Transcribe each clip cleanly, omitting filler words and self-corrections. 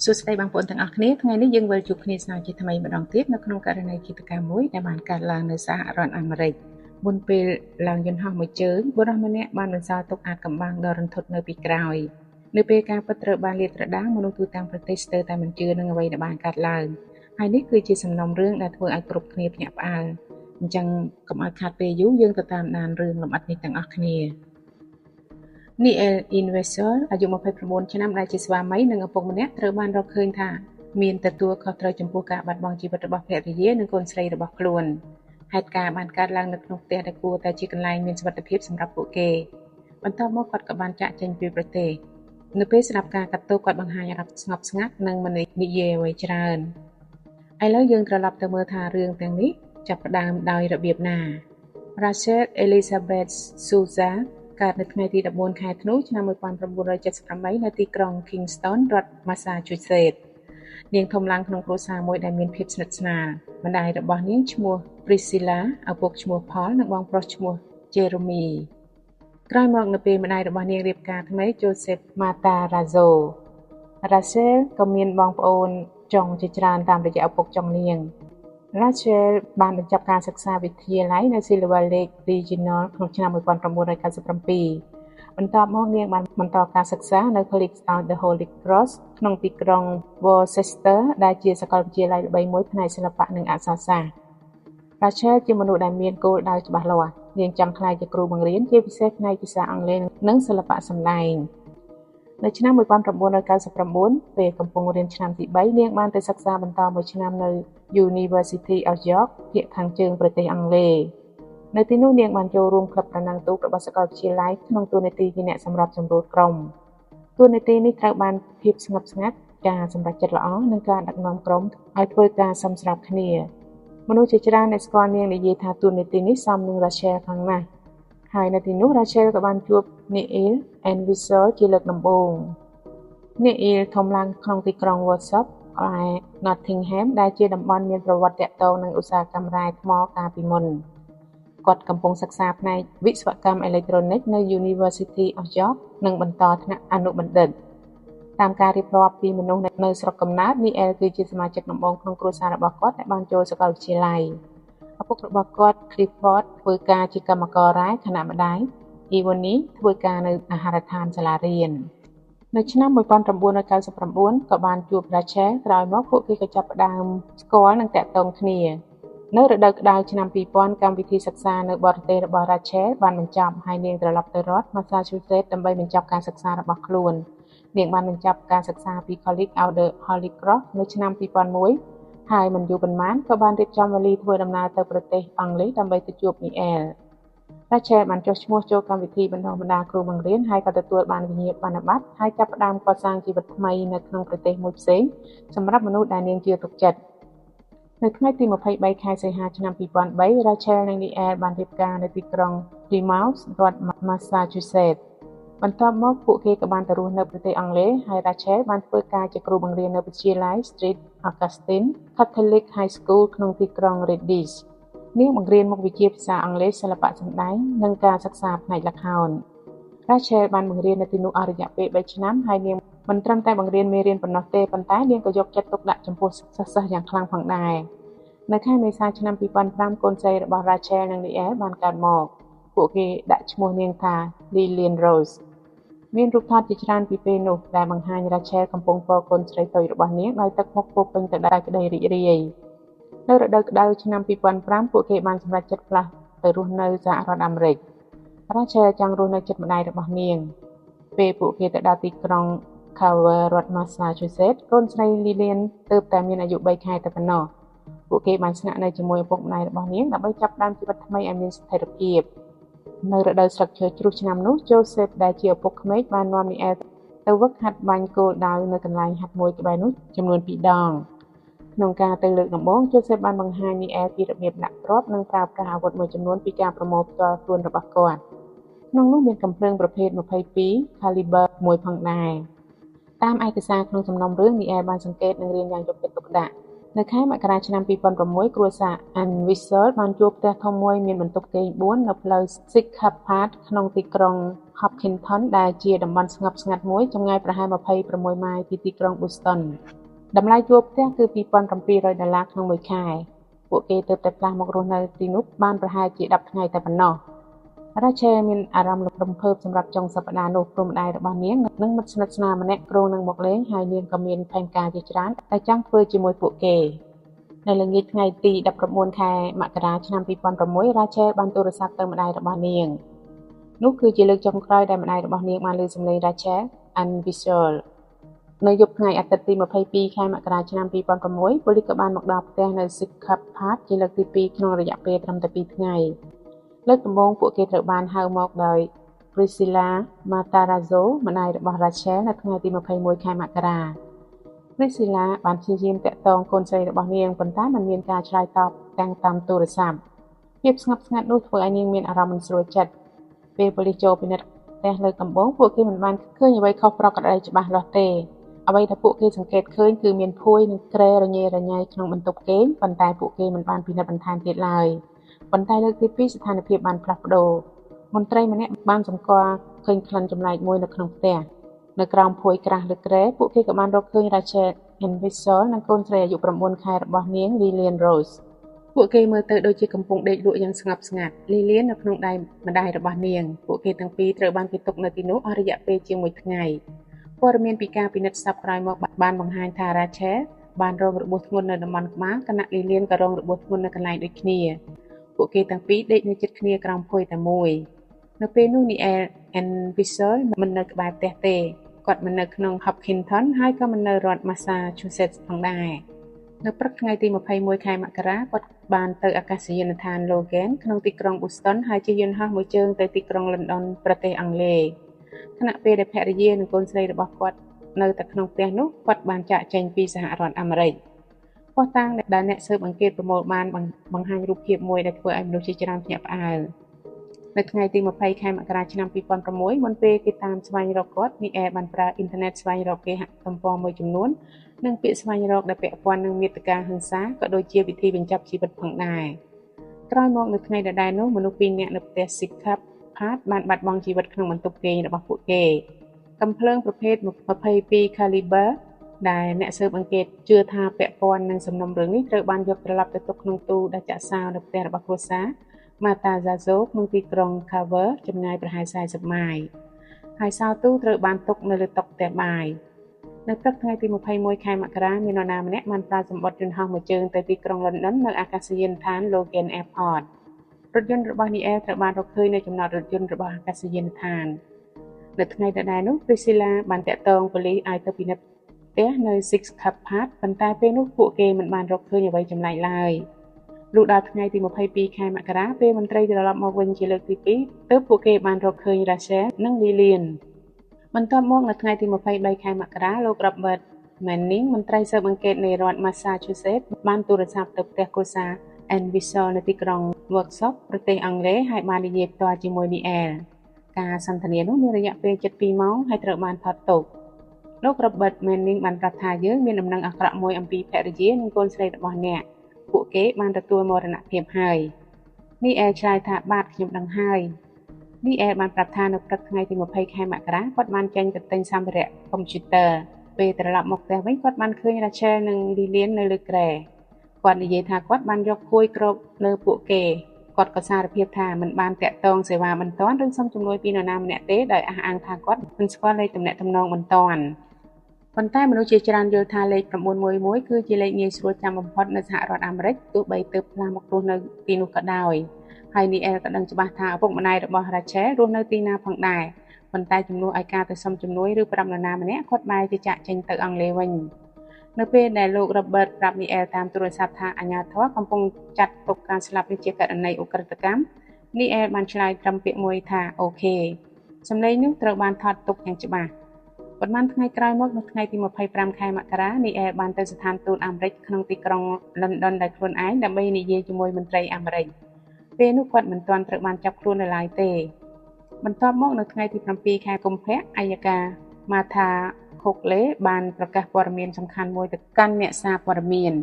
សួស្តីបងប្អូនទាំងអស់គ្នាថ្ងៃនេះយើងវិលជួបគ្នាស្មើជាថ្មីម្ដងទៀតនៅក្នុងករណីគិតកម្មមួយដែលបានកើតឡើងនៅសហរដ្ឋអាមេរិកមុនពេលឡើងយន្តហោះមួយជើងបុរសម្នាក់បានបន្សល់ទុកអាថ៌កំបាំងដ៏រន្ធត់នៅពីក្រោយនៅពេលការពិតត្រូវបានលាតត្រដាងមនុស្សទូទាំងប្រទេសស្ទើរតែមិនជឿនឹងអ្វីដែលបានកើតឡើងហើយនេះគឺជាសំណុំរឿងដែលធ្វើឲ្យគ្រប់គ្នាភ្ញាក់ផ្អើលអញ្ចឹងកុំឲ្យខាតពេលយូរយើងទៅតាមដានរឿងលម្អិតនេះទាំងអស់គ្នាNeil Investor អាយុ29ឆ្នាំដែលជាស្វាមីនិងឪពុកម្នាក់ត្រូវបានរកឃើញថាមានទទួលខុសត្រូវចំពោះការបាត់បង់ជីវិតរបស់ភរិយានិងកូនស្រីរបស់ខ្លួនហេតុការណ៍បានកើតឡើងនៅក្នុងផ្ទះដែលគួរតែជាកន្លែងមានសុវត្ថិភាពសម្រាប់ពួកគេបន្ទាប់មកគាត់ក៏បានចាកចេញពីប្រទេសនៅពេលស្ដាប់ការកាត់ទោសគាត់បង្ហាញអារម្មណ៍ស្ងប់ស្ងាត់និងមិននិយាយអ្វីច្រើនឥឡូវយើងត្រឡប់ទៅមើលថារឿងទាំងនេះចាប់ផ្ដើមដោយរបៀបណា Rachel Elizabeth Souzaកើតនៅថ្ងៃទី14ខែធ្នូឆ្នាំ1978នៅទីក្រុង Kingston រដ្ឋ Massachusetts នាងធំឡើងក្នុងគ្រួសារមួយដែលមានភាពស្និទ្ធស្នាលម្ដាយរបស់នាងឈ្មោះ Priscilla ឪពុកឈ្មោះ Paul និងបងប្រុសឈ្មោះ Jeremy ក្រោយមកនៅពេលម្ដាយរបស់នាងរៀបការថ្មី Joseph Matarazzo Rachel ក៏មានបងប្អូនចុងជាច្រើនតាមរយៈឪពុកចុងនាងRachel បានបញ្ចប់ការសិក្សាវិទ្យាល័យនៅ Silver Lake Regional ក្នុងឆ្នាំ1997បន្ទាប់មកនាងបានបន្តការសិក្សានៅ College of the Holy Cross ក្នុងទីក្រុង Worcester ដែលជាសាកលវិទ្យាល័យល្បីមួយផ្នែកសិល្បៈនិងអក្សរសាស្ត្រ Rachel ជាមនុស្សដែលមានគោលដៅច្បាស់លាស់នាងចង់ក្លាយជាគ្រូបង្រៀនជាពិសេសផ្នែកភាសាអង់គ្លេសនិងសិល្បៈសម្ដែងនៅឆ្នាំ1999ពេលកំពុងរៀនឆ្នាំទី3នាងបានទៅសិក្សាបន្តមួយឆ្នាំនៅ University of York ភាគខាងជើងប្រទេសអង់គ្លេសនៅទីនោះនាងបានចូលរួមក្លឹបប្រណាំងទូករបស់សាកលវិទ្យាល័យក្នុងតួនាទីជាអ្នកសម្របសម្រួលក្រុមតួនាទីនេះត្រូវបានភាពស្ងប់ស្ងាត់ការសម្រេចចិត្តល្អនិងការដឹកនាំក្រុមឲ្យធ្វើការសមស្របគ្នាមនុស្សជាច្រើនដែលស្គាល់នាងនិយាយថាតួនាទីនេះសមនឹង Rachel ខ្លាំងណាស់ហើយនៅទីនោះ Rachel ក៏បានជួប Neil Investor ជាលើកដំបូង Neil ធំឡើងក្នុងទីក្រុង Warsaw ឯ Nottingham ដែលជាតំបន់មានប្រវត្តិទាក់ទងនឹងឧស្សាហកម្មរ៉ែថ្មកាលពីមុនគាត់កំពុងសិក្សាផ្នែកវិស្វកម្មអេឡិចត្រូនិកនៅ University of York និងបន្តថ្នាក់អនុបណ្ឌិតតាមការរៀបរាប់ពីមនុស្សនៅស្រុកកំណើត Neil គឺជាសមាជិកដំបូងក្នុងគ្រួសាររបស់គាត់ដែលបានចូលសាកលវិទ្យាល័យឪពុករបស់គាត់ Clifford ធ្វើការជាកម្មកររ៉ែខណៈម្ដាយ Evony ធ្វើការនៅអាហារដ្ឋានសាលារៀននៅឆ្នាំ1999ក៏បានជួប Rachel ក្រោយមកពួកគេក៏ចាប់ផ្ដើមស្គាល់និងតាក់ទងគ្នានៅរដូវក្តៅឆ្នាំ2000កម្មវិធីសិក្សានៅបរទេសរបស់ Rachel បានបញ្ចប់ហើយនាងត្រឡប់ទៅរដ្ឋ Massachusetts ដើម្បីបញ្ចប់ការសិក្សារបស់ខ្លួននាងបានបញ្ចប់ការសិក្សាពី College of the Holy Cross នៅឆ្នាំ2001ហើយមិនយូរប៉ុន្មានក៏បានរៀបចំវេលាធ្វើដំណើរទៅប្រទេសអង់គ្លេសដើម្បីទៅជួប Neil Rachel បានចុះឈ្មោះចូលកម្មវិធីបណ្ដុះបណ្ដាលគ្រូបង្រៀនហើយក៏ទទួលបានវិញ្ញាបនបត្រហើយចាប់ផ្ដើមកសាងជីវិតថ្មីនៅក្នុងប្រទេសមួយផ្សេងសម្រាប់មនុស្សដែលនាងជឿទុកចិត្តនៅថ្ងៃទី23ខែសីហាឆ្នាំ2003 Rachel និង Neil បានរៀបការនៅទីក្រុង Plymouth រដ្ឋ Massachusetts បន្ទាប់មកពួកគេក៏បានទៅរស់នៅប្រទេសអង់គ្លេសហើយ Rachel បានធ្វើការជាគ្រូបង្រៀននៅវិទ្យាល័យ St. Augustine Catholic High School ក្នុងទីក្រុង Redditch នាងបង្រៀនមុខវិជ្ជាភាសាអង់គ្លេសសិល្បៈសម្ដែងនិងការសិក្សាផ្នែកល្ខោន Rachel បានបង្រៀននៅទីនោះអស់រយៈពេល3ឆ្នាំហើយនាងមិនត្រឹមតែបង្រៀនមេរៀនប៉ុណ្ណោះទេប៉ុន្តែនាងក៏យកចិត្តទុកដាក់ចំពោះសិស្សយ៉ាងខ្លាំងផងដែរនៅខែមេសាឆ្នាំ2005កូនស្រីរបស់ Rachel និង Neil បានកើតមកពួកគេដាក់ឈ្មោះនាងថា Lillian Rose មានរូបថតជាច្រើនពីពេលនោះដែលបង្ហាញ Rachel កំពុងពរកូនស្រីតូចរបស់នាងដោយទឹកមុខពោរពេញទៅដោយក្តីរីករាយនៅរដូវក្តៅឆ្នាំ2005ពួកគេបានសម្រេចចិត្តផ្លាស់ទៅរស់នៅសហរដ្ឋអាមេរិក Rachel ចង់រស់នៅជិតម្ដាយរបស់នាងពេលពួកគេទៅដល់ទីក្រុង Carver រដ្ឋ Massachusetts កូនស្រី Lillian ទើបតែមានអាយុ3ខែតែប៉ុណ្ណោះពួកគេបានស្នាក់នៅជាមួយឪពុកម្ដាយរបស់នាងដើម្បីចាប់ផ្ដើមជីវិតថ្មីឲ្យមានស្ថិរភាពនៅរដូវស្លឹកឈើជ្រុះឆ្នាំនោះ Joseph ដែលជាឪពុកក្មេកបាននាំ Neil ទៅវឹកហាត់បាញ់គោលដៅនៅកន្លែងហាត់មួយក្បែរនោះចំនួន2ដងក្នុងការទៅលើកដំបូង Joseph បានបង្ហាញ Neil ពីរបៀបដាក់គ្រាប់និងប្រើប្រាស់អាវុធមួយចំនួនពីការប្រមូលផ្ទាល់ខ្លួនរបស់គាត់ក្នុងនោះមានកាំភ្លើងប្រភេទ22 caliber មួយផងដែរតាមឯកសារក្នុងសំណុំរឿង Neil បានសង្កេតនិងរៀនយ៉ាងយកចិត្តទុកដាក់ នៅខែមករាឆ្នាំ2006គ្រួសារ Ann Whistle បានជួបផ្ទះធំមួយមានបន្ទប់គេង4នៅផ្លូវ Sycamore Path ក្នុងទីក្រុង Hopkinton ដែលជាតំបន់ស្ងប់ស្ងាត់មួយចម្ងាយប្រហែល26ម៉ាយពីទីក្រុង Boston តម្លៃជួលផ្ទះគឺ$2,700ក្នុងមួយខែពួកគេទើបតែផ្លាស់មករស់នៅទីនោះបានប្រហែលជា10ថ្ងៃតែប៉ុណ្ណោះRachel មានអារម្មណ៍រំភើបសម្រាប់ចុងសប្តាហ៍នោះព្រោះម្ដាយរបស់នាងនិងមិត្តស្និទ្ធស្នាលម្នាក់គ្រោងនឹងមកលេងហើយនាងក៏មានផែនការជាច្រើនដែលចង់ធ្វើជាមួយពួកគេនៅល្ងាចថ្ងៃទី19ខែមករាឆ្នាំ2006 Rachel បានទូរស័ព្ទទៅម្ដាយរបស់នាងនោះគឺជាលើកចុងក្រោយដែលម្ដាយរបស់នាងបានឮសំឡេង Rachel Ann Whistle នៅយប់ថ្ងៃអាទិត្យទី22ខែមករាឆ្នាំ2006ប៉ូលីសក៏បានមកដល់ផ្ទះនៅ Sycamore Path ជាលើកទី2ក្នុងរយៈពេលត្រឹមតែ2ថ្ងៃលើកដំបូងពួកគេត្រូវបានហៅមកដោយ Priscilla Matarazzo ម្ដាយរបស់ Rachel នៅថ្ងៃទី21ខែមករា Priscilla បានព្យាយាមតាក់ទងកូនស្រីរបស់នាងប៉ុន្តែមិនមានការឆ្លើយតបទាំងតាមទូរស័ព្ទភាពស្ងប់ស្ងាត់នោះធ្វើឲ្យនាងមានអារម្មណ៍មិនស្រួលចិត្តពេលប៉ូលីសចូលពិនិត្យផ្ទះលើកដំបូងពួកគេមិនបានឃើញអ្វីខុសប្រក្រតីច្បាស់លាស់ទេអ្វីដែលពួកគេសង្កេតឃើញគឺមានភួយនិងគ្រែរញ៉េរញ៉ៃក្នុងបន្ទប់គេងប៉ុន្តែពួកគេមិនបានពិនិត្យបន្ថែមទៀតឡើយប៉ុន្តែលើកទី2ស្ថានភាពបានផ្លាស់ប្ដូរមន្ត្រីម្នាក់បានសម្គាល់ឃើញក្លិនចម្លែកមួយនៅក្នុងផ្ទះនៅក្រោមភួយក្រាស់លើគ្រែពួកគេក៏បានរកឃើញ Rachel Ann Whistle និងកូនស្រីអាយុ9ខែរបស់នាង Lillian Rose ពួកគេមើលទៅដូចជាកំពុងដេកលក់យ៉ាងស្ងប់ស្ងាត់ Lillian នៅក្នុងដៃម្ដាយរបស់នាងពួកគេទាំងពីរត្រូវបានគេទុកនៅទីនោះអស់រយៈពេលជាង1ថ្ងៃព័ត៌មានពីការពិនិត្យសប្តាហ៍ក្រោយមកបានបង្ហាញថា Rachel បានរងរបួសធ្ងន់នៅតំបន់ក្បាលខណៈ Lillian ក៏រងរបួសធ្ងន់នៅកន្លែងដូចគ្នាពួកគេទាំងពីរដេកនៅជិតគ្នាក្រោមភួយតែមួយនៅពេលនោះ Neil Ann Whistle មិននៅក្បែរផ្ទះទេគាត់មិននៅក្នុង Hopkinton ហើយក៏មិននៅរដ្ឋ Massachusetts ផងដែរនៅព្រឹកថ្ងៃទី21ខែមករាគាត់បានទៅអាកាសយានដ្ឋាន Logan ក្នុងទីក្រុង Boston ហើយជិះយន្តហោះមួយជើងទៅទីក្រុង London ប្រទេសអង់គ្លេសខណៈពេលដែលភរិយានិងកូនស្រីរបស់គាត់នៅតែក្នុងផ្ទះនោះគាត់បានចាកចេញពីសហរដ្ឋអាមេរិកភស្តុតាងដែលអ្នកស៊ើបអង្កេតប្រមូលបានបង្ហាញរូបភាពមួយដែលធ្វើឲ្យមនុស្សជាច្រើនភ្ញាក់ផ្អើលនៅថ្ងៃទី20ខែមករាឆ្នាំ2006មុនពេលគេតាមស្វែងរកគាត់មីអែបានប្រើអ៊ីនធឺណិតស្វែងរកគេហទំព័រមួយចំនួននិងពាក្យស្វែងរកដែលពាក់ព័ន្ធនឹងមាតិកាហិង្សាក៏ដូចជាវិធីបញ្ចប់ជីវិតផងដែរក្រោយមកនៅថ្ងៃដដែលនោះមនុស្ស2នាក់នៅផ្ទះ Sycamore Path បានបាត់បង់ជីវិតក្នុងបន្ទប់គេងរបស់ពួកគេកាំភ្លើងប្រភេទ22 caliber ដែលអ្នកស៊ើបអង្កេតជឿថាពាក់ព័ន្ធនឹងសំណុំរឿងនេះត្រូវបានយកត្រឡប់ទៅទុកក្នុងទូដែលចាក់សោនៅផ្ទះរបស់គ្រួសារ Matarazzo ក្នុងទីក្រុង Carver ចម្ងាយប្រហែល40ម៉ាយហើយសោទូត្រូវបានទុកនៅលើតុផ្ទះបាយនៅព្រឹកថ្ងៃទី21ខែមករាមាននរណាម្នាក់បានប្រើសម្បត្តិយន្តហោះមួយជើងទៅទីក្រុង London នៅអាកាសយានដ្ឋាន Logan Airport រថយន្តរបស់ Neil ត្រូវបានរកឃើញនៅចំណតរថយន្តរបស់អាកាសយានដ្ឋាននៅថ្ងៃដដែលនោះ Priscilla បានតាក់ទងប៉ូលីសឲ្យទៅពិនិត្យផ្ទះនៅ Sycamore Path ប៉ុន្តែពេលនោះពួកគេមិនបានរកឃើញអ្វីចម្លែកឡើយលុះដល់ថ្ងៃទី22ខែមករាពេលមន្ត្រីត្រឡប់មកវិញជាលើកទី2ទើបពួកគេបានរកឃើញ Rachel និង Lillian បន្ទាប់មកនៅថ្ងៃទី23ខែមករាលោក Robert Manning មន្ត្រីស៊ើបអង្កេតនៃរដ្ឋ Massachusetts បានទូរស័ព្ទទៅផ្ទះគ្រួសារ Ann Whistle នៅទីក្រុង Worksop ប្រទេសអង់គ្លេសហើយបាននិយាយផ្ទាល់ជាមួយ Neil ការសន្ទនានោះមានរយៈពេលជិត2ម៉ោងហើយត្រូវបានថតទុកលោក Robert Manning បានប្រាប់ថាយើងមានដំណឹងអាក្រក់មួយអំពីភរិយានិងកូនស្រីរបស់អ្នកពួកគេបានទទួលមរណភាពហើយ Neil ឆ្លើយថាបាទខ្ញុំដឹងហើយ Neil បានប្រាប់ថានៅព្រឹកថ្ងៃទី20ខែមករាគាត់បានចេញទៅទិញសម្ភារៈកុំព្យូទ័រពេលត្រឡប់មកផ្ទះវិញគាត់បានឃើញ Rachel និង Lillian នៅលើគ្រែគាត់និយាយថាគាត់បានយកភួយគ្របលើពួកគេគាត់ក៏សារភាពថាមិនបានតាក់ទងសេវាបន្ទាន់ឬសុំជំនួយពីនរណាម្នាក់ទេដោយអះអាងថាគាត់មិនស្គាល់លេខទំនាក់ទំនងបន្ទាន់ប៉ុន្តែមនុស្សជាច្រើនយល់ថាលេខ911គឺជាលេខងាយស្រួលចាំបំផុតនៅសហរដ្ឋអាមេរិកទោះបីទើបផ្លាស់មករស់នៅទីនោះក៏ដោយហើយ Neil ក៏ដឹងច្បាស់ថាឪពុកម្ដាយរបស់ Rachel រស់នៅទីណាផងដែរប៉ុន្តែជំនួសឲ្យការទៅសុំជំនួយឬប្រាប់នរណាម្នាក់គាត់បែរជាចាកចេញទៅអង់គ្លេសវិញនៅពេលដែលលោក Robert ប្រាប់ Neil តាមទូរស័ព្ទថាអាជ្ញាធរកំពុងចាត់ទុកការស្លាប់នេះជាករណីឧក្រិដ្ឋកម្ម Neil បានឆ្លើយត្រឹមពាក្យមួយថាអូខេសម្លេងនោះត្រូវបានថតទុកយ៉ាងច្បាស់ប៉ុន្មានថ្ងៃក្រោយមកនៅថ្ងៃទី25ខែមករា Neil បានទៅស្ថានទូតអាមេរិកក្នុងទីក្រុង London ដោយខ្លួនឯងដើម្បីនិយាយជាមួយមន្ត្រីអាមេរិកពេលនោះគាត់មិនទាន់ត្រូវបានចាប់ខ្លួននៅឡើយទេបន្ទាប់មកនៅថ្ងៃទី7ខែកុម្ភៈអัยការ Martha Hochuley បានប្រកាសព័ត៌មានសំខាន់មួយទៅកាន់អ្នកសារព័ត៌មាន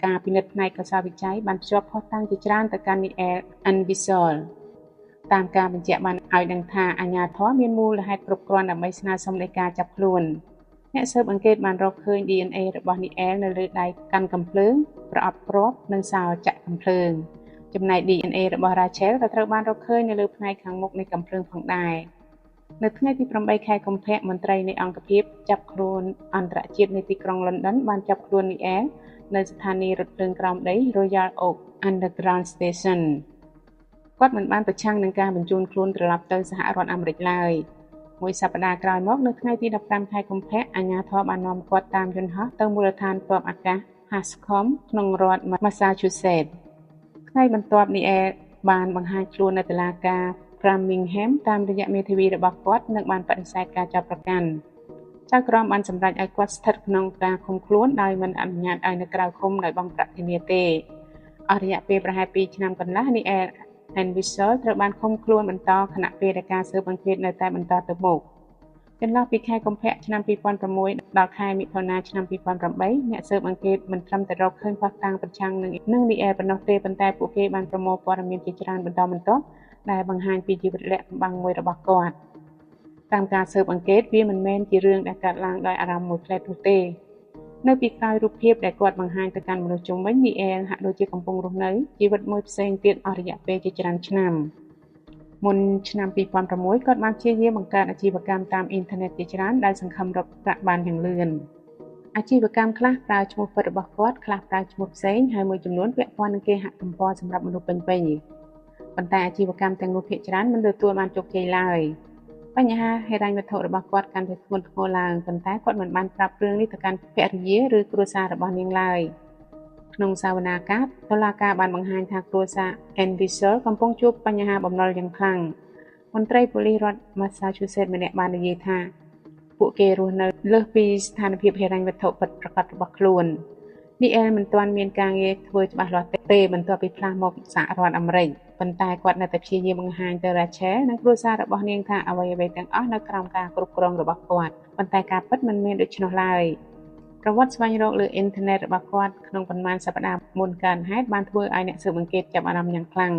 ការពិនិត្យផ្នែកកសោវិច័យបានភ្ជាប់ភស្តុតាងជាច្រើនទៅកាន់នីអែល Anvisol តាមការបញ្ជាក់បានឲ្យដឹងថាអាជ្ញាធរមានមូលហេតុគ្រប់គ្រាន់ដើម្បីស្នើសុំដីកាចាប់ខ្លួនអ្នកស៊ើបអង្កេតបានរកឃើញ DNA របស់នីអែលនៅលើដៃកាន់កាំភ្លើងប្រអប់គ្រាប់និងសោចាក់កាំភ្លើងចំណែក DNA របស់ Rachel ក៏ត្រូវបានរកឃើញនៅលើផ្នែកខាងមុខនៃកាំភ្លើងផងដែរនៅថ្ងៃទី8ខែកុម្ភៈមន្ត្រីនៃអង្គភាពចាប់ខ្លួនអន្តរជាតិនៃទីក្រុង London បានចាប់ខ្លួននីអែលនៅស្ថានីយ៍រថភ្លើងក្រោមដី Royal Oak Underground Station គាត់មិនបានប្រឆាំងនឹងការបញ្ជូនខ្លួនត្រឡប់ទៅសហរដ្ឋអាមេរិកឡើយមួយសប្តាហ៍ក្រោយមកនៅថ្ងៃទី15ខែកុម្ភៈអាជ្ញាធរបាននាំគាត់តាមយន្តហោះទៅមូលដ្ឋានទ័ពអាកាស Hanscom ក្នុងរដ្ឋ Massachusetts ថ្ងៃបន្ទាប់នីអែលបានបង្ហាញខ្លួននៅតុលាការ Framingham តាមរយៈមេធាវីរបស់គាត់និងបានបដិសេធការចាប់ប្រកាន់ចៅក្រមបានសម្រេចឲ្យគាត់ស្ថិតក្នុងការឃុំខ្លួនដោយមិនអនុញ្ញាតឲ្យនៅក្រៅឃុំដោយបង់ប្រាក់ធានាទេអស់រយៈពេលប្រហែល2ឆ្នាំកន្លះនីអែល Anvisol ត្រូវបានឃុំខ្លួនបន្តខណៈពេលដែលការស៊ើបអង្កេតនៅតែបន្តទៅមុខចន្លោះពីខែកុម្ភៈឆ្នាំ2006ដល់ខែមិថុនាឆ្នាំ2008អ្នកស៊ើបអង្កេតមិនត្រឹមតែរកឃើញភស្តុតាងប្រឆាំងនឹងនីអែលប៉ុណ្ណោះទេប៉ុន្តែពួកគេបានប្រមូលព័ត៌មានជាច្រើនបន្តបន្ទាប់ដែលបង្ហាញពីជីវិតលាក់កំបាំងមួយរបស់គាត់តាមការស៊ើបអង្កេតវាមិនមែនជារឿងដែលកើតឡើងដោយអារម្មណ៍មួយផ្លែតនោះទេនៅពីក្រោយរូបភាពដែលគាត់បង្ហាញទៅកាន់មនុស្សជុំវិញនីអែលហាក់ដូចជាកំពុងរស់នៅជីវិតមួយផ្សេងទៀតអស់រយៈពេលជាច្រើនឆ្នាំមុនឆ្នាំ2006គាត់បានព្យាយាមបង្កើតអាជីវកម្មតាមអ៊ីនធឺណិតជាច្រើនដែលសង្ឃឹមរកប្រាក់បានយ៉ាងលឿនអាជីវកម្មខ្លះប្រើឈ្មោះពិតរបស់គាត់ខ្លះប្រើឈ្មោះផ្សេងហើយមួយចំនួនពាក់ព័ន្ធនឹងគេហទំព័រសម្រាប់មនុស្សពេញវ័យប៉ុន្តែអាជីវកម្មទាំងនោះភាគច្រើនមិនទទួលបានជោគជ័យឡើយបញ្ហាហិរញ្ញវត្ថុរបស់គាត់កាន់តែធ្ងន់ធ្ងរឡើងប៉ុន្តែគាត់មិនបានប្រាប់រឿងនេះទៅកាន់ភរិយាឬគ្រួសាររបស់នាងឡើយក្នុងសវនាការតុលាការបានបង្ហាញថាគ្រួសារ Anvisol កំពុងជួបបញ្ហាបំណុលយ៉ាងខ្លាំងមន្ត្រីប៉ូលីសរដ្ឋ Massachusetts ម្នាក់បាននិយាយថាពួកគេរស់នៅលើសពីស្ថានភាពហិរញ្ញវត្ថុពិតប្រាកដរបស់ខ្លួននីអែលមិនទាន់មានការងារធ្វើច្បាស់លាស់ទេបន្ទាប់ពីផ្លាស់មកសហរដ្ឋអាមេរិកប៉ុន្តែគាត់នៅតែព្យាយាមបង្ហាញទៅ Rachel និងគ្រួសាររបស់នាងថាអ្វីៗទាំងអស់នៅក្រោមការគ្រប់គ្រងរបស់គាត់ប៉ុន្តែការពិតមិនមែនដូច្នោះឡើយប្រវត្តិស្វែងរកលើអ៊ីនធឺណិតរបស់គាត់ក្នុងប៉ុន្មានសប្តាហ៍មុនកើតហេតុបានធ្វើឲ្យអ្នកស៊ើបអង្កេតចាប់អារម្មណ៍យ៉ាងខ្លាំង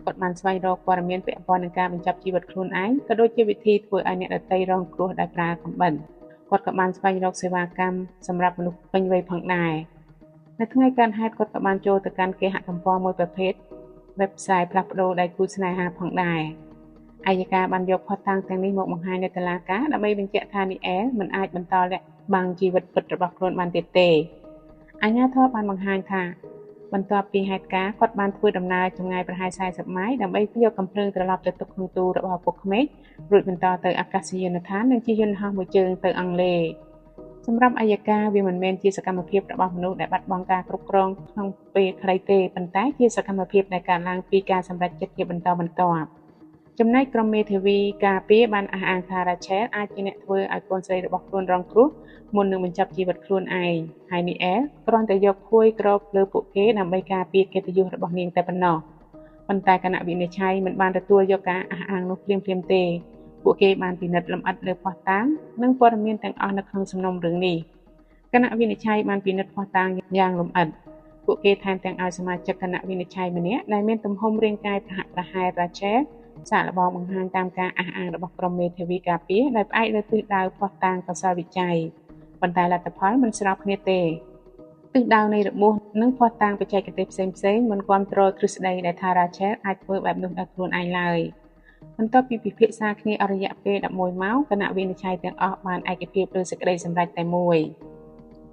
គាត់បានស្វែងរកព័ត៌មានពាក់ព័ន្ធនឹងការបញ្ចប់ជីវិតខ្លួនឯងក៏ដូចជាវិធីធ្វើឲ្យអ្នកដទៃរងគ្រោះដោយប្រើកំបិតគាត់ក៏បានស្វែងរកសេវាកម្មសម្រាប់មនុស្សពេញវ័យផងដែរនៅថ្ងៃកើតហេតុគាត់ក៏បានចូលទៅកាន់គេហទំព័រមួយប្រភេទ website ផ្លាស់ប្ដូរដៃគូស្នេហាផងដែរអัยការបានយកភស្តុតាងទាំងនេះមកបង្ហាញនៅតុលាការដើម្បីបញ្ជាក់ថានីអែលមិនអាចបន្តលាក់បាំងជីវិតពិតរបស់ខ្លួនបានទៀតទេអាជ្ញាធរបានបង្ហាញថាបន្ទាប់ពីហេតុការណ៍គាត់បានធ្វើដំណើរចម្ងាយប្រហែល40ម៉ាយដើម្បីយកកាំភ្លើងត្រឡប់ទៅទុកក្នុងទូរបស់ឪពុកក្មេករួចបន្តទៅអាកាសយានដ្ឋាននិងជិះយន្តហោះមួយជើងទៅអង់គ្លេសសម្រាប់អัยការវាមិនមែនជាសកម្មភាពរបស់មនុស្សដែលបាត់បង់ការគ្រប់គ្រងក្នុងពេលខ្លីទេប៉ុន្តែជាសកម្មភាពដែលកើតឡើងពីការសម្រេចចិត្តជាបន្តបន្ទាប់ចំណែកក្រុមមេធាវីការពារបានអះអាងថា Rachel អាចជាអ្នកធ្វើឲ្យកូនស្រីរបស់ខ្លួនរងគ្រោះមុននឹងបញ្ចប់ជីវិតខ្លួនឯងហើយនីអែលគ្រាន់តែយកភួយគ្របលើពួកគេដើម្បីការពារកិត្តិយសរបស់នាងតែប៉ុណ្ណោះប៉ុន្តែគណៈវិនិច្ឆ័យមិនបានទទួលយកការអះអាងនោះភ្លាមៗទេពួកគេបានពិនិត្យលម្អិតលើភស្តុតាងនិងព័ត៌មានទាំងអស់នៅក្នុងសំណុំរឿងនេះគណៈវិនិច្ឆ័យបានពិនិត្យភស្តុតាងយ៉ាងលម្អិតពួកគេថែមទាំងឲ្យសមាជិកគណៈវិនិច្ឆ័យម្នាក់ដែលមានទំហំរាងកាយប្រហាក់ប្រហែល Rachel សាកល្បងបង្ហាញតាមការអះអាងរបស់ក្រុមមេធាវីការពារដោយផ្អែកលើទិសដៅភស្តុតាងកសោវិច័យប៉ុន្តែលទ្ធផលមិនស្របគ្នាទេទិសដៅនៃរបួសនិងភស្តុតាងបច្ចេកទេសផ្សេងៗមិនគាំទ្រទ្រឹស្ដីដែលថា Rachel អាចធ្វើបែបនោះដោយខ្លួនឯងឡើយបន្ទាប់ពីពិភាក្សាគ្នាអស់រយៈពេល11ម៉ោងគណៈវិនិច្ឆ័យទាំងអស់បានឯកភាពលើសេចក្តីសម្រេចតែមួយ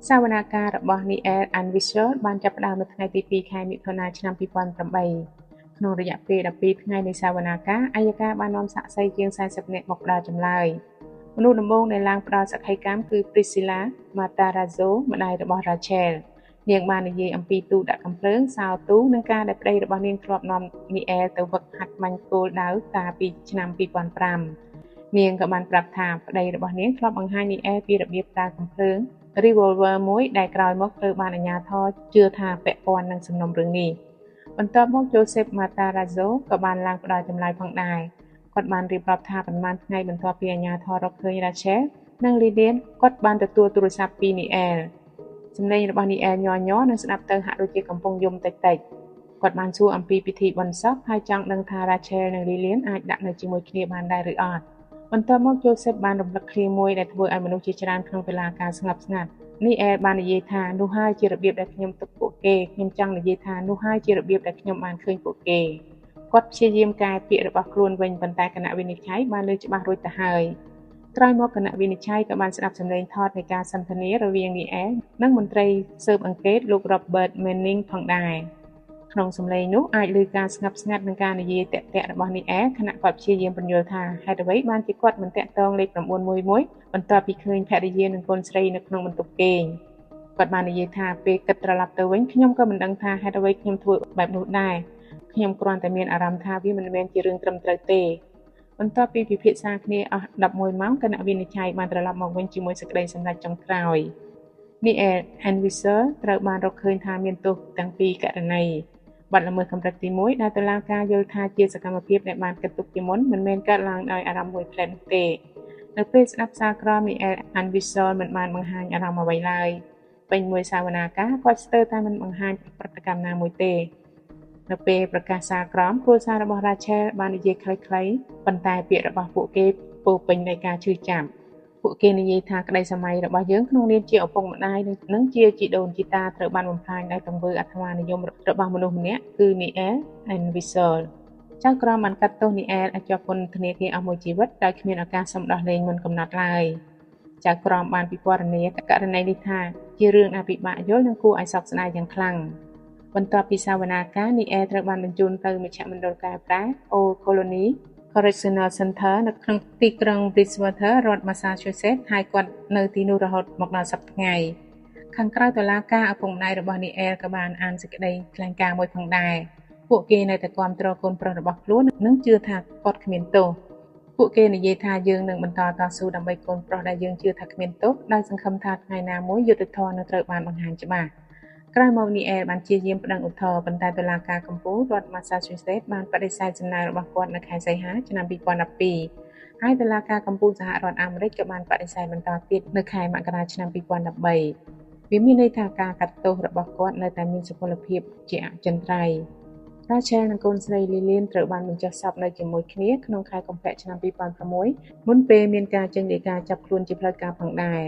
សវនាការរបស់ Neil Anvisol បានចាប់ផ្ដើមនៅថ្ងៃទី2ខែមិថុនាឆ្នាំ2008ក្នុងរយៈពេល12ថ្ងៃនៃសវនាការអัยការបាននាំសាក្សីជាង40នាក់មកផ្ដល់ចម្លើយមនុស្សដំបូងដែលឡើងផ្ដល់សក្ខីកម្មគឺ Priscilla Matarazzo ម្ដាយរបស់ Rachel នាងបាននិយាយអំពីទូដាក់កំភ្លើងសោទូនិងការដែលប្តីរបស់នាងធ្លាប់នាំនីអែលទៅវឹកហាត់បាញ់គោលដៅកាលពីឆ្នាំ2005នាងក៏បានប្រាប់ថាប្តីរបស់នាងធ្លាប់បង្ហាញនីអែលពីរបៀបប្រើកំភ្លើង revolver មួយដែលក្រោយមកត្រូវបានអាជ្ញាធរជឿថាពាក់ព័ន្ធនឹងសំណុំរឿងនេះបន្ទាប់មក Joseph Matarazzo ក៏បានឡើងផ្ដល់ចម្លើយផងដែរគាត់បានរៀបរាប់ថាប្រហែលថ្ងៃបន្ទាប់ពីអាជ្ញាធររកឃើញ Rachel និង Lillian គាត់បានទទួលទូរស័ព្ទពីនីអែល សម្លេងរបស់នីអែលញ័រនឹងស្ដាប់ទៅហាក់ដូចជាកំពុងយំតិចៗគាត់បានសួរអំពីពិធីបុណ្យសពហើយចង់ដឹងថា Rachel និង Lillian អាចដាក់នៅជាមួយគ្នាបានដែរឬអត់បន្ទាប់មក Joseph បានរំលឹកឃ្លាមួយដែលធ្វើឲ្យមនុស្សជាច្រើនក្នុងតុលាការស្ងប់ស្ងាត់នីអែលបាននិយាយថានោះហើយជារបៀបដែលខ្ញុំទុកពួកគេខ្ញុំចង់និយាយថានោះហើយជារបៀបដែលខ្ញុំបានឃើញពួកគេគាត់ព្យាយាមកែពាក្យរបស់ខ្លួនវិញប៉ុន្តែគណៈវិនិច្ឆ័យបានលើច្បាស់រួចទៅហើយក្រោយមកគណៈវិនិច្ឆ័យក៏បានស្ដាប់សំឡេងថតនៃការសន្ទនារវាងនីអែលនិងមន្ត្រីស៊ើបអង្កេតលោក Robert Manning ផងដែរក្នុងសំឡេងនោះអាចឮការស្ងប់ស្ងាត់និងការនិយាយតាក់ៗរបស់នីអែលខណៈគាត់ព្យាយាមពន្យល់ថាហេតុអ្វីបានជាគាត់មិនតាក់ទងលេខ911បន្ទាប់ពីឃើញភរិយានិងកូនស្រីនៅក្នុងបន្ទប់គេងគាត់បាននិយាយថាពេលគិតត្រឡប់ទៅវិញខ្ញុំក៏មិនដឹងថាហេតុអ្វីខ្ញុំធ្វើបែបនោះដែរខ្ញុំគ្រាន់តែមានអារម្មណ៍ថាវាមិនមែនជារឿងត្រឹមត្រូវទេបន្ទាប់ពីពិភាក្សាគ្នាអស់11ម៉ោងគណៈវិនិច្ឆ័យបានត្រឡប់មកវិញជាមួយសេចក្តីសម្រេចចុងក្រោយនីអែល Anviser ត្រូវបានរកឃើញថាមានទោសទាំងពីរករណីបទល្មើសកម្រិតទី1ដែលតុលាការយល់ថាជាសកម្មភាពដែលបានគិតទុកជាមុនមិនមែនកើតឡើងដោយអារម្មណ៍មួយផ្លែតនោះទេនៅពេលស្ដាប់សារក្រមនីអែល Anviser មិនបានបង្ហាញអារម្មណ៍អ្វីឡើយពេញមួយសាវនាការគាត់ស្ទើរតែមិនបង្ហាញប្រតិកម្មណាមួយទេនៅពេលប្រកាសសារក្រមគ្រួសាររបស់ Rachel បាននិយាយខ្លីៗប៉ុន្តែពាក្យរបស់ពួកគេពោរពេញដោយការឈឺចាប់ពួកគេនិយាយថាក្តីសម័យរបស់យើងក្នុងនាមជាឪពុកម្ដាយនិងជាជីដូនជីតាត្រូវបានបំផ្លាញដោយទង្វើអធិនិយមរបស់មនុស្សម្នាក់គឺ Niel Anviser ចៅក្រមបានកាត់ទោស Niel ឲ្យជាប់ពន្ធនាគារអស់មួយជីវិតដោយគ្មានឱកាសសុំដោះលែងមុនកំណត់ឡើយចៅក្រមបានពិពណ៌នាករណីនេះថាជារឿងអភិបាលយល់និងគួរឲ្យសោកស្ដាយយ៉ាងខ្លាំងបន្ទាប់ពីសាវនាការនីអែលត្រូវបានបញ្ជូនទៅមជ្ឈមណ្ឌលកែប្រែ Old Colony Correctional Center នៅក្នុងទីក្រុង Bridgewater រដ្ឋ Massachusetts ហើយគាត់នៅទីនោះរហូតមកដល់សប្តាហ៍ថ្ងៃខាងក្រៅតុលាការឪពុកម្ដាយរបស់នីអែលក៏បានអានសេចក្តីថ្លែងការណ៍មួយផងដែរពួកគេនៅតែគាំទ្រកូនប្រុសរបស់ខ្លួននិងជឿថាគាត់គ្មានទោសពួកគេនិយាយថាយើងនឹងបន្តតស៊ូដើម្បីកូនប្រុសដែលយើងជឿថាគ្មានទោសដោយសង្ឃឹមថាថ្ងៃណាមួយយុត្តិធម៌នឹងត្រូវបានបង្ហាញច្បាស់ក្រោយមកនីអែលបានព្យាយាមប្តឹងឧទ្ធរណ៍ប៉ុន្តែតុលាការកំពូលរដ្ឋ Massachusetts បានបដិសេធសំណើរបស់គាត់នៅខែសីហាឆ្នាំ2012ហើយតុលាការកំពូលសហរដ្ឋអាមេរិកក៏បានបដិសេធបន្តទៀតនៅខែមករាឆ្នាំ2013វាមានន័យថាការកាត់ទោសរបស់គាត់នៅតែមានសុពលភាពជាអចិន្ត្រៃយ៍ Rachel និងកូនស្រី Lillian ត្រូវបានបញ្ចុះសពនៅជាមួយគ្នាក្នុងខែកុម្ភៈឆ្នាំ2006មុនពេលមានការចេញដីកាចាប់ខ្លួនជាផ្លូវការផងដែរ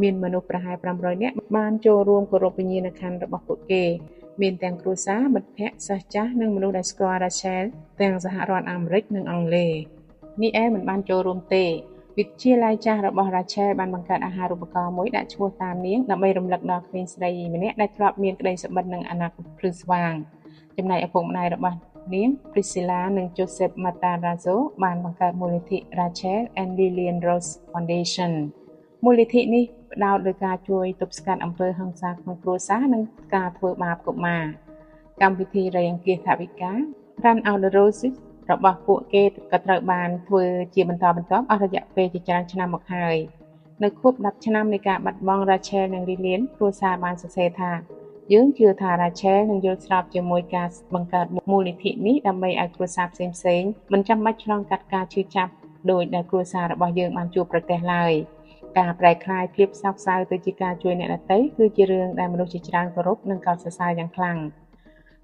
មានមនុស្សប្រហែល500នាក់បានចូលរួមគោរពវិញ្ញាណក្ខន្ធរបស់ពួកគេមានទាំងគ្រួសារមិត្តភ័ក្តិសិស្សចាស់និងមនុស្សដែលស្គាល់ Rachel ទាំងសហរដ្ឋអាមេរិកនិងអង់គ្លេសនីអែលមិនបានចូលរួមទេវិទ្យាល័យចាស់របស់ Rachel បានបង្កើតអាហារូបករណ៍មួយដាក់ឈ្មោះតាមនាងដើម្បីរំលឹកដល់ក្មេងស្រីម្នាក់ដែលធ្លាប់មានក្តីសុបិននិងអនាគតភ្លឺស្វាងចំណែកឪពុកម្ដាយរបស់នាង Priscilla និង Joseph Matarazzo បានបង្កើតមូលនិធិ Rachel and Lillian Rose Foundation មូលនិធិនេះផ្ដោតលើការជួយទប់ស្កាត់អំពើហិង្សាក្នុងគ្រួសារនិងការធ្វើបាបកុមារកម្មវិធីរៃអង្គាសថវិកា Run Out the Roses របស់ពួកគេក៏ត្រូវបានធ្វើជាបន្តបន្ទាប់អស់រយៈពេលជាច្រើនឆ្នាំមកហើយនៅខួប10ឆ្នាំនៃការបាត់បង់ Rachel និង Lillian គ្រួសារបានសរសេរថាយើងជឿថា Rachel នឹងយល់ស្របជាមួយការបង្កើតមូលនិធិនេះដើម្បីឲ្យគ្រួសារផ្សេងៗមិនចាំបាច់ឆ្លងកាត់ការឈឺចាប់ដោយដែលគ្រួសាររបស់យើងបានជួបប្រទះឡើយការប្រែក្លាយភាពសោកសៅទៅជាការជួយអ្នកដទៃគឺជារឿងដែលមនុស្សជាច្រើនគោរពនិងកោតសរសើរយ៉ាងខ្លាំង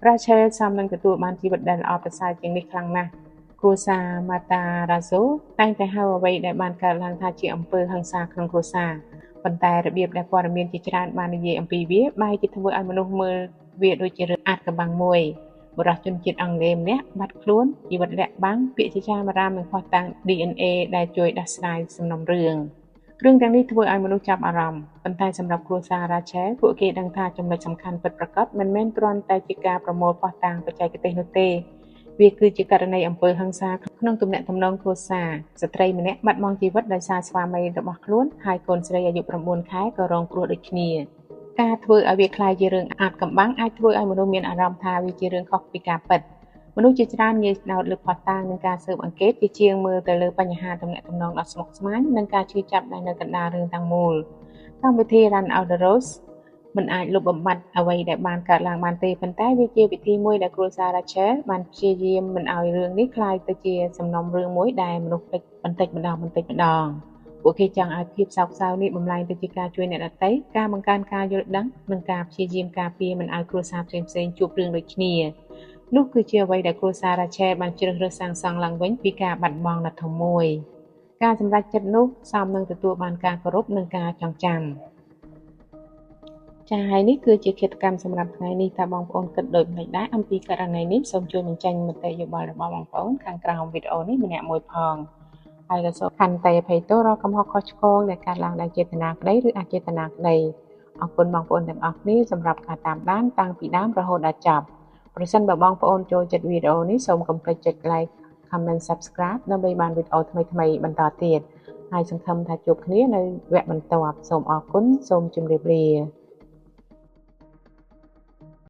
Rachel សមនឹងទទួលបានជីវិតដែលល្អប្រសើរជាងនេះខ្លាំងណាស់គ្រួសារ Matarazzo តែងតែហៅអ្វីដែលបានកើតឡើងថាជាអំពើហិង្សាក្នុងគ្រួសារប៉ុន្តែរបៀបដែលព័ត៌មានជាច្រើនបាននិយាយអំពីវាបែរជាធ្វើឲ្យមនុស្សមើលវាដូចជារឿងអាថ៌កំបាំងមួយបុរសជនជាតិអង់គ្លេសម្នាក់បាត់ខ្លួនជីវិតលាក់បាំងពាក្យជាចាមអារាមនិងខុសតាំង DNA ដែលជួយដោះស្រាយសំណុំរឿងទាំងនេះធ្វើឲ្យមនុស្សចាប់អារម្មណ៍ប៉ុន្តែសម្រាប់គ្រួសារ Rachel ពួកគេដឹងថាចំណុចសំខាន់ពិតប្រាកដមិនមែនគ្រាន់តែជាការប្រមូលភស្តុតាងបច្ចេកទេសនោះទេវាគឺជាករណីអំពើហិង្សាក្នុងទំនាក់ទំនងគ្រួសារស្ត្រីម្នាក់បាត់បង់ជីវិតដោយសារស្វាមីរបស់ខ្លួនហើយកូនស្រីអាយុ9ខែក៏រងគ្រោះដូចគ្នាការធ្វើឲ្យវាក្លាយជារឿងអាថ៌កំបាំងអាចធ្វើឲ្យមនុស្សមានអារម្មណ៍ថាវាជារឿងខុសពីការពិតមនុស្សជាច្រើនងាយស្ដោតលើភស្តុតាងនិងការស៊ើបអង្កេតជាជាងមើលទៅលើបញ្ហាទំនាក់ទំនងដ៏ស្មុគស្មាញនិងការឈឺចាប់ដែលនៅកណ្ដាលរឿងទាំងមូលកម្មវិធី Run Out the Roses មិនអាចលុបបំបាត់អ្វីដែលបានកើតឡើងបានទេប៉ុន្តែវាជាវិធីមួយដែលគ្រួសារ Rachel បានព្យាយាមមិនឲ្យរឿងនេះក្លាយទៅជាសំណុំរឿងមួយដែលមនុស្សភ្លេចបន្តិចម្ដង ពួកគេចង់ឲ្យភាពសោកសៅនេះបំលែងទៅជាការជួយអ្នកដទៃការបង្កើនការយល់ដឹងនិងការព្យាយាមការពារមិនឲ្យគ្រួសារផ្សេងៗជួបរឿងដូចគ្នានោះគឺជាអ្វីដែលគ្រួសារ Rachel បានជ្រើសរើសសាងសង់ឡើងវិញពីការបាត់បង់ដ៏ធំមួយការសម្រេចចិត្តនោះសមនឹងទទួលបានការគោរពនិងការចងចាំចា៎ហើយនេះគឺជាគិតកម្មសម្រាប់ថ្ងៃនេះតើបងប្អូនគិតដូចម្តេចដែរអំពីករណីនេះសូមជួយបញ្ចេញមតិយោបល់របស់បងប្អូនខាងក្រោមវីដេអូនេះម្នាក់មួយផងហើយក៏សូមខន្តីអភ័យទោសរាល់កំហុសខុសឆ្គងដែលកើតឡើងដោយចេតនាក្តីឬអចេតនាក្តីអរគុណបងប្អូនទាំងអស់គ្នាសម្រាប់ការតាមដានតាំងពីដើមរហូតដល់ចប់ប្រសិនបើបងប្អូនចូលចិត្តវីដេអូនេះសូមកុំភ្លេចចុច like comment subscribe ដើម្បីបានវីដេអូថ្មីៗបន្តទៀតហើយសង្ឃឹមថាជួបគ្នានៅវគ្គបន្ទាប់សូមអរគុណសូមជម្រាបលា